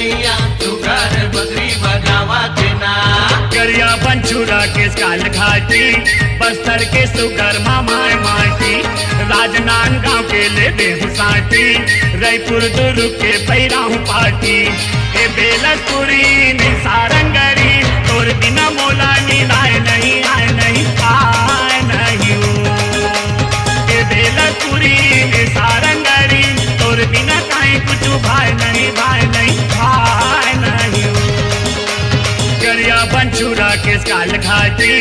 कन्हैया तू घर बदरी बजावा के ना। करिया बंछुरा के काल घाटी बस्तर के सुगर मामाए माटी राजनान गांव के ले देहु साटी रायपुर दुर्ग के पैराहू पाटी ए बेलसपुरी ने सारंगरी तोर बिना मोला नीलाए नहीं आए नहीं आए नहीं ए बेलसपुरी ने सारंगरी तोर बिना काहे कुछ भाई नहीं भाई नहीं भाई नहीं। करिया बंछुरा के काल घाटी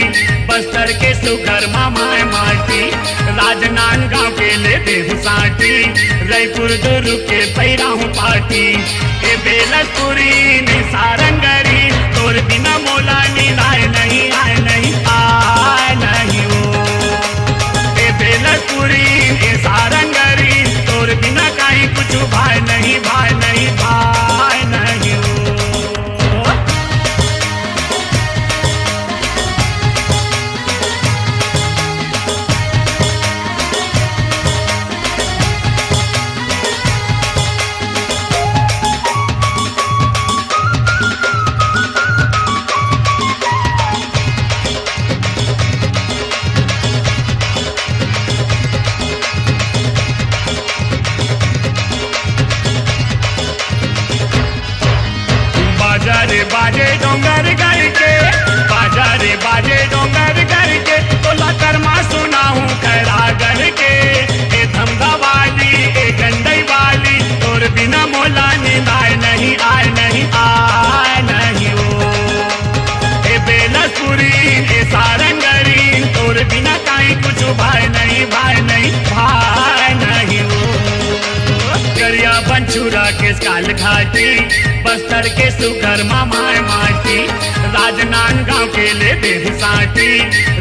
बस्तर के सुगर मामाए माटी राजनान गांव के ले देहु साटी रायपुर दुर्ग के पैराहू पाटी ए बेलसपुरी ने सारंगरी तोर बिना मोला नीलाए नहीं आए नहीं आए नहीं ए बेलसपुरी ने सारंगरी तोर बिना काहे कुछ भाई नहीं भाई नहीं भाई नहीं। बाजारे बाजे डोंगर घर के बाजारे बाजे डोंगर घर के तोला कर्मा सुनाऊं खड़ा घर के ए धमधा वाली ए गंडई वाली तोर बिना मोला नीलाए नहीं आए नहीं आए नहीं ए बेलसपुरी ए सारंगरी तोर बिना काहे कुछ भाई नहीं भाई नहीं भाई नहीं। करिया बंछुरा के काल घाटी बस्तर के सुगर मामाए माटी राजनान गांव के ले देहु साटी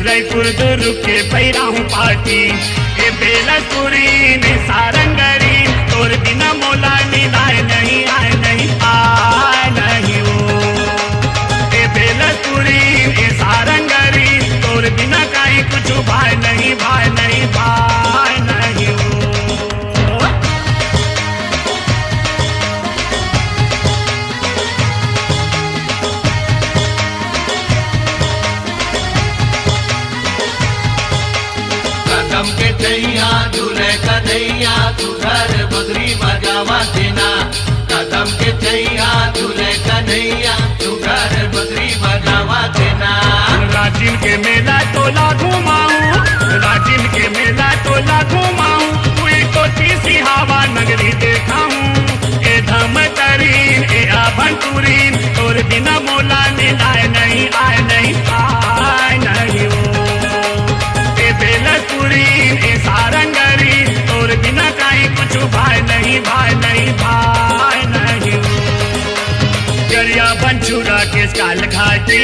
रायपुर दुर्ग के पैराहू पाटी ए बेलसपुरी ने सारंगरी तोर बिना मोला नीलाए नहीं आए नहीं आए नहीं ए बेलसपुरी ने सारंगरी तोर बिना काहे कुछ भाई नहीं भाई नहीं भाई नहीं। कदम के चैया झूले कन्हैया तू घर बदरी बजावा के ना। कदम के चैया झूले कन्हैया तू घर बदरी बजावा के ना। राजिम के मेला तोला घुमाऊं राजिम के मेला तोला घुमाऊं कोई तो तीसी हवा नगरी देखाऊं ए धम तरीन ए आभंतुरीन तोर बिना मोला नीलाए नहीं आए नहीं आए नहीं ए बेलसपुरी ए सारंगरी तोर बिना काहे कुछ भाई नहीं भाई नहीं भाई नहीं। करिया बंछुरा के काल घाटी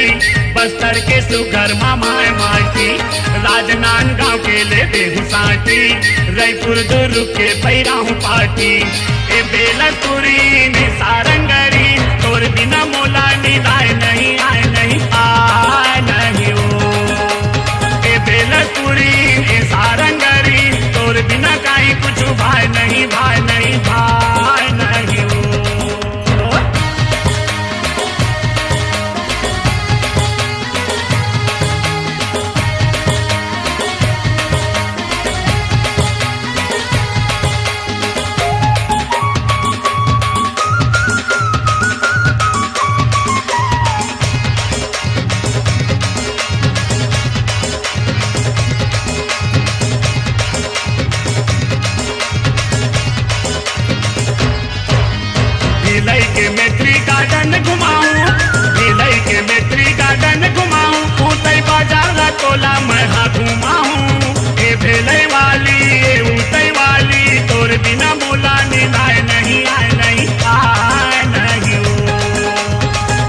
बस्तर के सुगर मामाए माटी राजनान गांव के ले देहु साटी रायपुर दुर्ग के पैराहू पाटी ए बेलसपुरी ने सारंगरी तोर बिना मोला नीलाए नहीं आए नहीं आए नहीं ए बेलसपुरी ने सारंगरी तोर बिना काहे कुछ भाई नहीं भाई नहीं भाई नहीं। के मेट्री गार्डन घुमाऊं भिलई के मेट्री गार्डन घुमाऊं ऊंटई बाजार तोला मैं घुमाऊं ए भेलई वाली ए ऊंटई वाली तोर बिना मोला नीलाए नहीं आए नहीं आए नहीं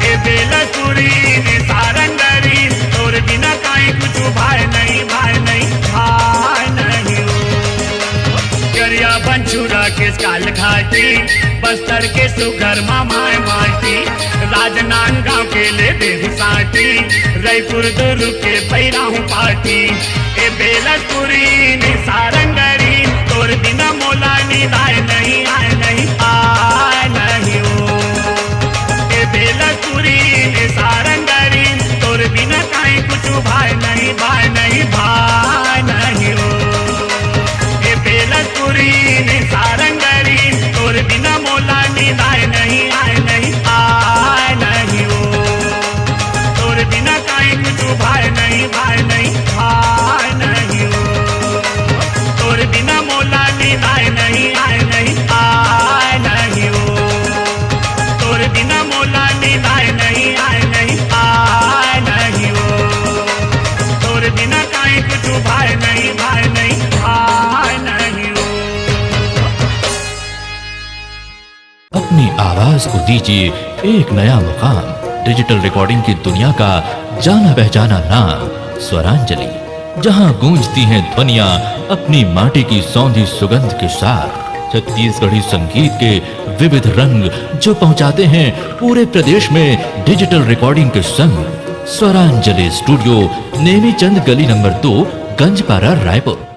ए बेलसपुरी ने सारंगरी तोर बिना काहे कुछ भाई नहीं भाई नहीं भाई नहीं। करिया बंछुरा के काल घाटी बस्तर के सुगर मामाए माटी राजनान गांव के ले देहु साटी रायपुर दुर्ग के पैराहू पाटी ए बेलसपुरी ने सारंगरी तोर बिना मोला नीलाए नहीं आए नहीं आए नहीं अपनी आवाज को दीजिए एक नया मुकाम। डिजिटल रिकॉर्डिंग की दुनिया का जाना पहचाना नाम स्वरांजलि, जहां गूंजती हैं ध्वनियां अपनी माटी की सौंधी सुगंध के साथ। छत्तीसगढ़ी संगीत के विविध रंग जो पहुंचाते हैं पूरे प्रदेश में डिजिटल रिकॉर्डिंग के संग। स्वरांजलि स्टूडियो, नेमीचंद गली नंबर 2, गंजपारा, रायपुर।